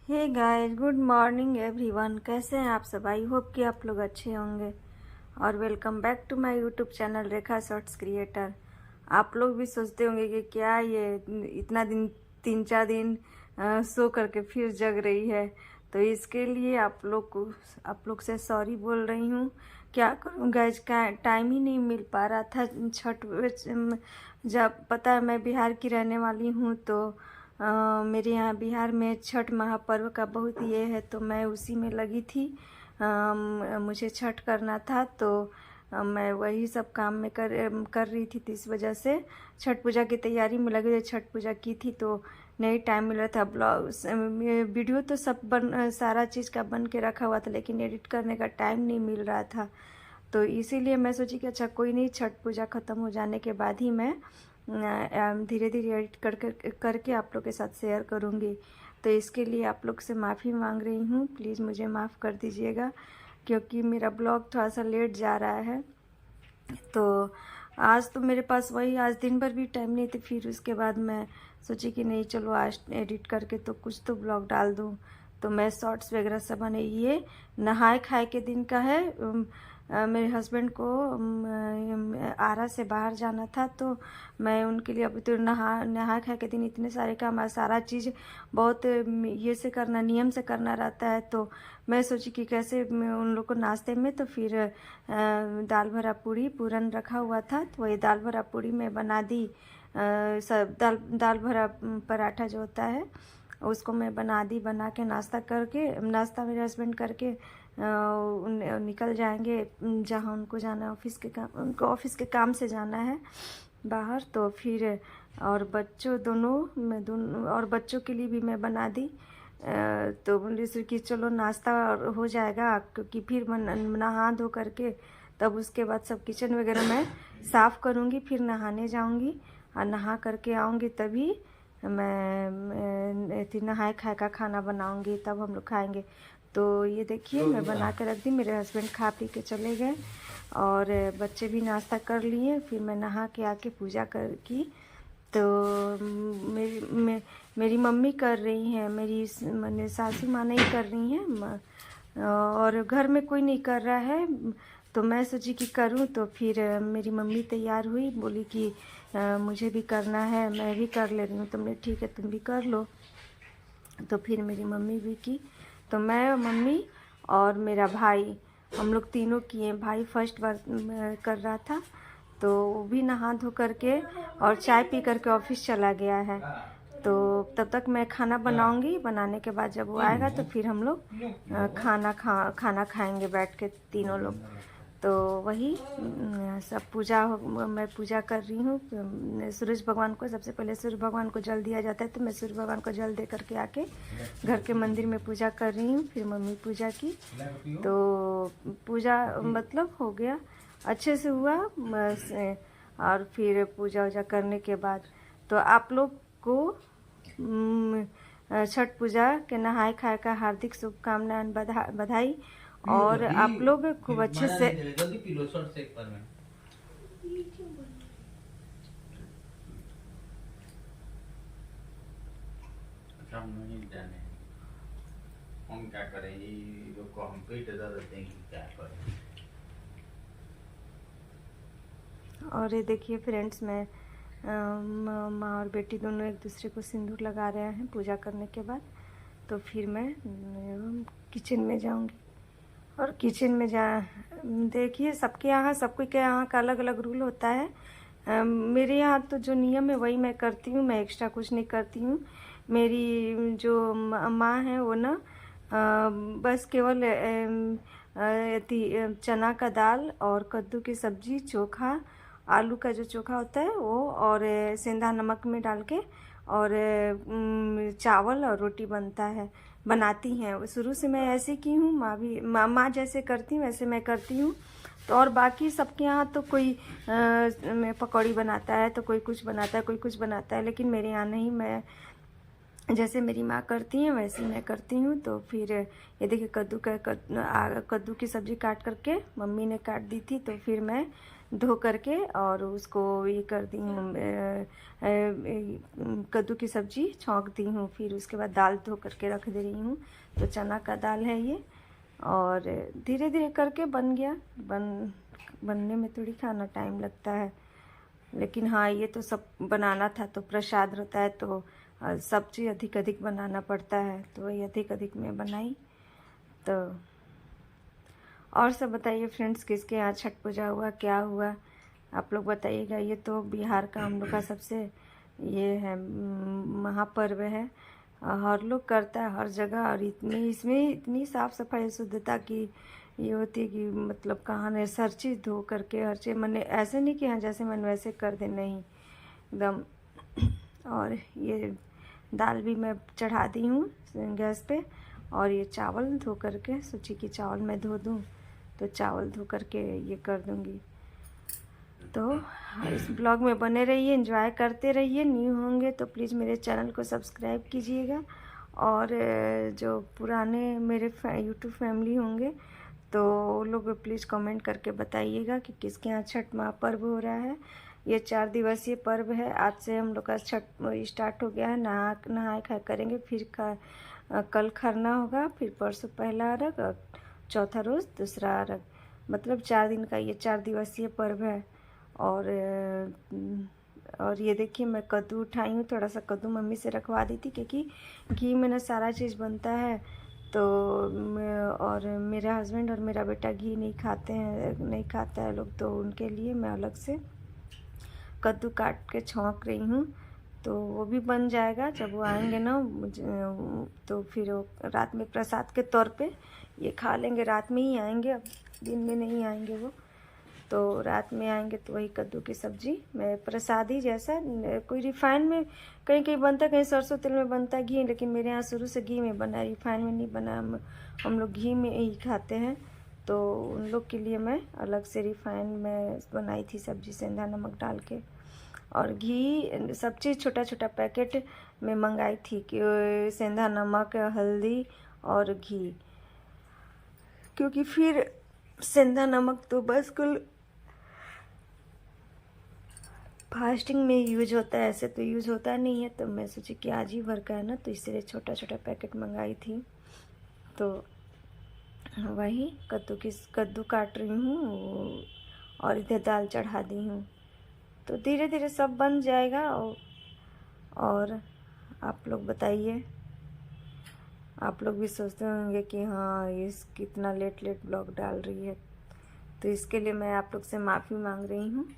हे guys, good morning everyone. कैसे हैं आप सब? आई होप कि आप लोग अच्छे होंगे और welcome back to my YouTube channel Rekha shorts creator. आप लोग भी सोचते होंगे कि क्या ये इतना दिन 3-4 दिन सो करके फिर जग रही है। तो इसके लिए आप लोग से सॉरी बोल रही हूँ। क्या करूँ गाइस, का टाइम ही नहीं मिल पा रहा था। जब पता है मैं बिहार की रहने वाली हूँ, तो मेरे यहाँ बिहार में छठ महापर्व का बहुत ये है, तो मैं उसी में लगी थी। मुझे छठ करना था, तो मैं वही सब काम में कर रही थी। तो इस वजह से छठ पूजा की तैयारी में लगी थी। छठ पूजा की थी तो नहीं टाइम मिल रहा था। वीडियो तो सब सारा चीज़ का बन के रखा हुआ था, लेकिन एडिट करने का टाइम नहीं मिल रहा था। तो इसीलिए मैं सोची कि अच्छा कोई नहीं, छठ पूजा ख़त्म हो जाने के बाद ही मैं धीरे धीरे एडिट करके आप लोग के साथ शेयर करूँगी। तो इसके लिए आप लोग से माफ़ी मांग रही हूँ। प्लीज़ मुझे माफ़ कर दीजिएगा, क्योंकि मेरा ब्लॉग थोड़ा सा लेट जा रहा है। तो आज तो मेरे पास वही, आज दिन भर भी टाइम नहीं थी। फिर उसके बाद मैं सोची कि नहीं, चलो आज एडिट करके तो कुछ तो ब्लॉग डाल दूँ। तो मैं शॉर्ट्स वगैरह सब बने। ये नहाए खाए के दिन का है। मेरे हस्बैंड को आरा से बाहर जाना था, तो मैं उनके लिए अभी तो नहाए खाए के दिन इतने सारे काम, सारा चीज़ बहुत ये से करना, नियम से करना रहता है। तो मैं सोची कि कैसे उन लोग को नाश्ते में, तो फिर दाल भरा पूड़ी पूरन रखा हुआ था, तो वही दाल भरा पूड़ी मैं बना दी। सब दाल भरा पराठा जो होता है उसको मैं बना दी। बना के नाश्ता मेरे हस्बैंड करके निकल जाएंगे जहाँ उनको जाना है, ऑफिस के काम, उनको ऑफिस के काम से जाना है बाहर। तो फिर और बच्चों के लिए भी मैं बना दी। तो बोली कि चलो नाश्ता हो जाएगा, क्योंकि फिर नहा धो करके तब उसके बाद सब किचन वगैरह मैं साफ़ करूँगी। फिर नहाने जाऊँगी और नहा करके आऊँगी, तभी मैं नहाए खाए का खाना बनाऊँगी, तब हम लोग खाएँगे। तो ये देखिए मैं बना के रख दी। मेरे हस्बैंड खा पी के चले गए और बच्चे भी नाश्ता कर लिए। फिर मैं नहा के आके पूजा की। तो मेरी मम्मी कर रही हैं, मेरी सासू माँ नहीं कर रही हैं, और घर में कोई नहीं कर रहा है। तो मैं सोची कि करूं। तो फिर मेरी मम्मी तैयार हुई, बोली कि मुझे भी करना है, मैं भी कर ले रही हूँ। तो मैं ठीक है, तुम भी कर लो। तो फिर मेरी मम्मी भी की। तो मैं, मम्मी और मेरा भाई, हम लोग तीनों किए। भाई फर्स्ट बार कर रहा था, तो वो भी नहा धो करके और चाय पी करके ऑफिस चला गया है। तो तब तक मैं खाना बनाऊंगी। बनाने के बाद जब वो आएगा तो फिर हम लोग खाना खाएंगे बैठ के तीनों लोग। तो वही सब मैं पूजा कर रही हूँ सूरज भगवान को। सबसे पहले सूरज भगवान को जल दिया जाता है, तो मैं सूरज भगवान को जल दे करके आके घर के मंदिर में पूजा कर रही हूँ। फिर मम्मी पूजा की, तो पूजा मतलब हो गया, अच्छे से हुआ बस। और फिर पूजा वूजा करने के बाद तो आप लोग को छठ पूजा के नहाए खाए का हार्दिक शुभकामनाएं, बधाई। और आप लोग खूब अच्छे से हम नहीं जाने हम क्या करें, ये लोग को हम पेट दर्द देते हैं कि क्या करें। और ये देखिए फ्रेंड्स, मैं माँ और बेटी दोनों एक दूसरे को सिंदूर लगा रहे हैं पूजा करने के बाद। तो फिर मैं किचन में जाऊंगी। और किचन में देखिए सबके यहाँ का अलग अलग रूल होता है। मेरे यहाँ तो जो नियम है वही मैं करती हूँ, मैं एक्स्ट्रा कुछ नहीं करती हूँ। मेरी जो माँ है वो ना बस केवल चना का दाल और कद्दू की सब्जी, चोखा, आलू का जो चोखा होता है वो, और सेंधा नमक में डाल के, और चावल और रोटी बनाती हैं। शुरू से मैं ऐसे की हूँ, माँ जैसे करती हूँ वैसे मैं करती हूँ। तो और बाकी सबके यहाँ तो कोई पकौड़ी बनाता है, तो कोई कुछ बनाता है, कोई कुछ बनाता है, लेकिन मेरे यहाँ नहीं। मैं जैसे मेरी माँ करती हैं वैसे मैं करती हूँ। तो फिर ये देखिए कद्दू की सब्ज़ी काट करके मम्मी ने काट दी थी। तो फिर मैं धो करके और उसको ये कर दी हूँ, कद्दू की सब्ज़ी छौंक दी हूँ। फिर उसके बाद दाल धो करके रख दे रही हूँ। तो चना का दाल है ये, और धीरे धीरे करके बन गया। बनने में थोड़ी खाना टाइम लगता है, लेकिन हाँ ये तो सब बनाना था, तो प्रसाद रहता है तो सब्जी अधिक अधिक बनाना पड़ता है, तो वही अधिक अधिक में बनाई। तो और सब बताइए फ्रेंड्स, किसके यहाँ छठ पूजा हुआ, क्या हुआ, आप लोग बताइएगा। ये तो बिहार का हम लोग का सबसे ये है महापर्व है, हर लोग करता है हर जगह। और इसमें इतनी साफ़ सफाई शुद्धता की ये होती है कि मतलब कहाँ ने हर चीज़ धो करके हर चीज़, मैंने ऐसे नहीं कि हाँ जैसे मन वैसे कर दे, नहीं एकदम। और ये दाल भी मैं चढ़ा दी हूँ गैस पे, और ये चावल धो करके सोची कि चावल मैं धो दूँ, तो चावल धो करके ये कर दूँगी। तो इस ब्लॉग में बने रहिए, एंजॉय करते रहिए। न्यू होंगे तो प्लीज़ मेरे चैनल को सब्सक्राइब कीजिएगा, और जो पुराने मेरे यूट्यूब फैमिली होंगे तो वो लोग प्लीज़ कमेंट करके बताइएगा कि किसके यहाँ छठ महापर्व हो रहा है। ये 4 दिवसीय पर्व है। आज से हम लोग का छठ स्टार्ट हो गया है। नहाए खाए करेंगे, फिर कल खरना होगा, फिर परसों पहला अर्घ और चौथा रोज़ दूसरा अर्घ। मतलब 4 दिन का ये 4 दिवसीय पर्व है। और ये देखिए मैं कद्दू उठाई हूँ। थोड़ा सा कद्दू मम्मी से रखवा दी थी, क्योंकि घी में ना सारा चीज़ बनता है। तो और मेरा हस्बैंड और मेरा बेटा घी नहीं खाते हैं, नहीं खाता है लोग, तो उनके लिए मैं अलग से कद्दू काट के छौंक रही हूँ। तो वो भी बन जाएगा जब वो आएंगे ना, तो फिर वो रात में प्रसाद के तौर पे ये खा लेंगे। रात में ही आएंगे, अब दिन में नहीं आएंगे वो, तो रात में आएंगे। तो वही कद्दू की सब्ज़ी मैं प्रसादी जैसा, कोई रिफाइन में कहीं कहीं बनता, कहीं सरसों तेल में बनता घी, लेकिन मेरे यहाँ शुरू से घी में बना, रिफाइन में नहीं बना। हम लोग घी में ही खाते हैं, तो उन लोग के लिए मैं अलग से रिफाइन में बनाई थी सब्ज़ी, सेंधा नमक डाल के। और घी सब चीज़ छोटा छोटा पैकेट में मंगाई थी, कि सेंधा नमक, हल्दी और घी, क्योंकि फिर सेंधा नमक तो बस कुल फास्टिंग में यूज होता है, ऐसे तो यूज होता नहीं है। तो मैं सोची कि आज ही भर का है ना, तो इसलिए छोटा छोटा पैकेट मंगाई थी। तो वही कद्दू काट रही हूँ, और इधर दाल चढ़ा दी हूँ। तो धीरे धीरे सब बन जाएगा। और आप लोग बताइए, आप लोग भी सोचते होंगे कि हाँ ये कितना लेट ब्लॉग डाल रही है, तो इसके लिए मैं आप लोग से माफ़ी मांग रही हूँ।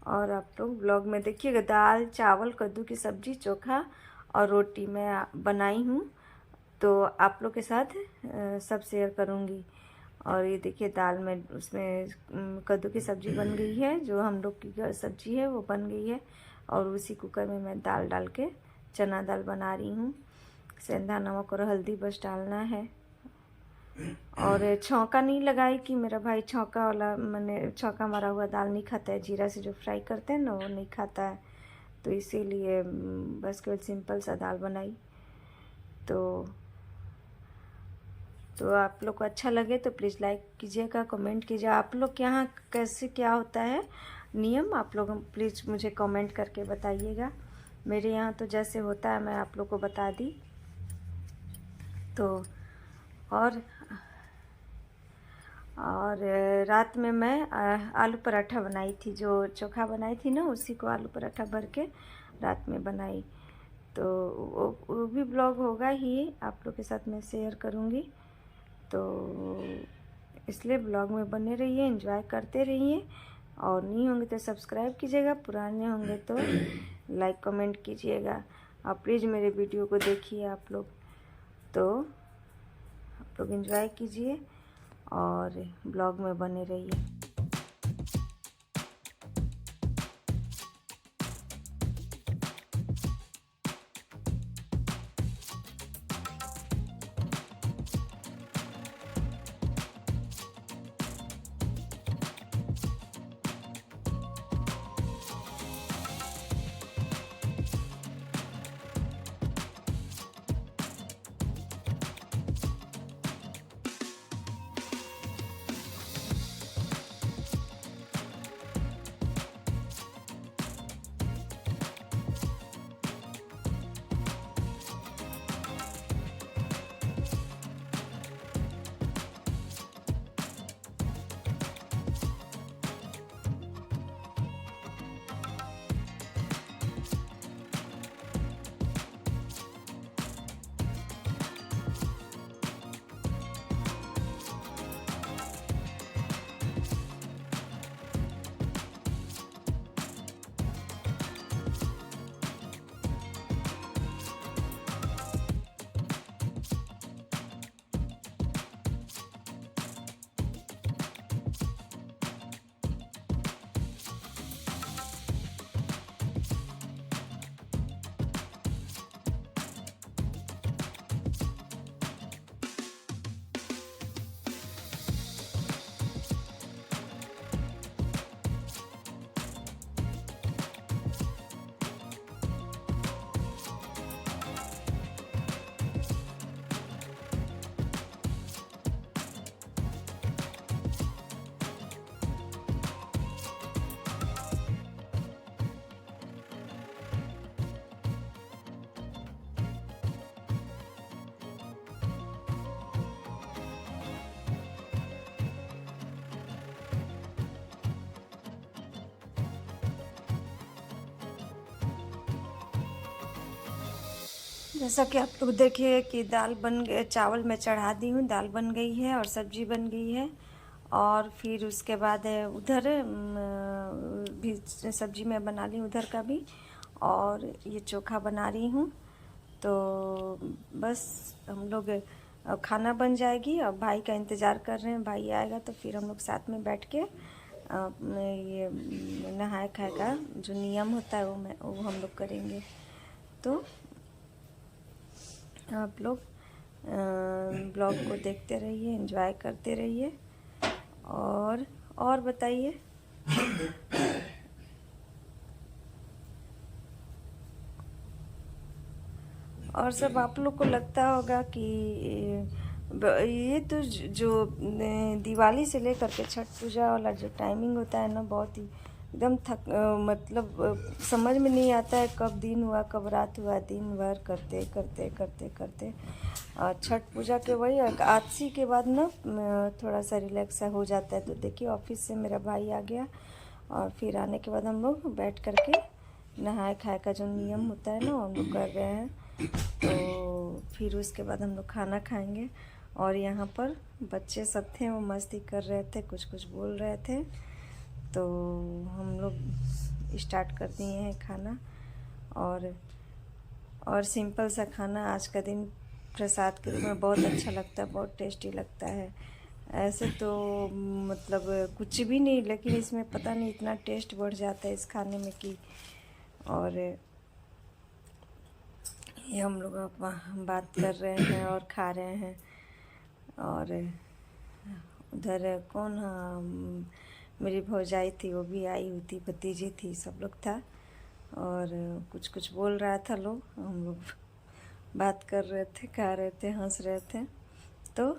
और आप लोग ब्लॉग में देखिएगा, दाल चावल कद्दू की सब्ज़ी चोखा और रोटी मैं बनाई हूँ, तो आप लोग के साथ सब शेयर करूँगी। और ये देखिए दाल में उसमें कद्दू की सब्ज़ी बन गई है, जो हम लोग की सब्ज़ी है वो बन गई है। और उसी कुकर में मैं दाल डाल के चना दाल बना रही हूँ। सेंधा नमक और हल्दी बस डालना है। और छौंका नहीं लगाई कि मेरा भाई छौंका वाला, मैंने छौंका मारा हुआ दाल नहीं खाता है, जीरा से जो फ्राई करते हैं ना वो नहीं खाता है, तो इसीलिए बस केवल सिंपल सा दाल बनाई। तो आप लोग को अच्छा लगे तो प्लीज़ लाइक कीजिएगा, कमेंट कीजिए। आप लोग के यहाँ कैसे क्या होता है नियम, आप लोग प्लीज़ मुझे कमेंट करके बताइएगा। मेरे यहाँ तो जैसे होता है मैं आप लोग को बता दी। तो और रात में मैं आलू पराठा बनाई थी, जो चोखा बनाई थी ना उसी को आलू पराठा भर के रात में बनाई। तो वो भी ब्लॉग होगा ही, आप लोग के साथ मैं शेयर करूँगी। तो इसलिए ब्लॉग में बने रहिए, एंजॉय करते रहिए। और नहीं होंगे तो सब्सक्राइब कीजिएगा, पुराने होंगे तो लाइक कमेंट कीजिएगा। आप प्लीज़ मेरे वीडियो को देखिए आप लोग, तो आप लोग एंजॉय कीजिए और ब्लॉग में बने रहिए। जैसा कि आप लोग देखिए कि दाल बन गए, चावल मैं चढ़ा दी हूँ, दाल बन गई है और सब्जी बन गई है। और फिर उसके बाद उधर भी सब्जी मैं बना ली उधर का भी, और ये चोखा बना रही हूँ। तो बस हम लोग खाना बन जाएगी और भाई का इंतज़ार कर रहे हैं, भाई आएगा तो फिर हम लोग साथ में बैठ के ये नहाए खाए का जो नियम होता है वो हम लोग करेंगे। तो आप लोग ब्लॉग को देखते रहिए, एंजॉय करते रहिए। और बताइए। और सब आप लोग को लगता होगा कि ये तो जो दिवाली से लेकर के छठ पूजा वाला जो टाइमिंग होता है ना, बहुत ही एकदम मतलब समझ में नहीं आता है कब दिन हुआ कब रात हुआ। दिन भर करते करते करते करते और छठ पूजा के वही आरती के बाद ना थोड़ा सा रिलैक्स हो जाता है। तो देखिए ऑफिस से मेरा भाई आ गया और फिर आने के बाद हम लोग बैठ करके नहाए खाए का जो नियम होता है ना हम लोग कर रहे हैं। तो फिर उसके बाद हम लोग खाना खाएंगे। और यहाँ पर बच्चे सब थे, वो मस्ती कर रहे थे, कुछ कुछ बोल रहे थे। तो हम लोग स्टार्ट कर दिए हैं खाना। और सिंपल सा खाना आज का दिन प्रसाद के रूप में बहुत अच्छा लगता है, बहुत टेस्टी लगता है। ऐसे तो मतलब कुछ भी नहीं, लेकिन इसमें पता नहीं इतना टेस्ट बढ़ जाता है इस खाने में कि। और ये हम लोग बात कर रहे हैं और खा रहे हैं। और उधर कौन, हाँ मेरी भौजाई थी, वो भी आई हुई थी, भतीजी थी, सब लोग था। और कुछ कुछ बोल रहा था लोग, हम लोग बात कर रहे थे, खा रहे थे, हंस रहे थे। तो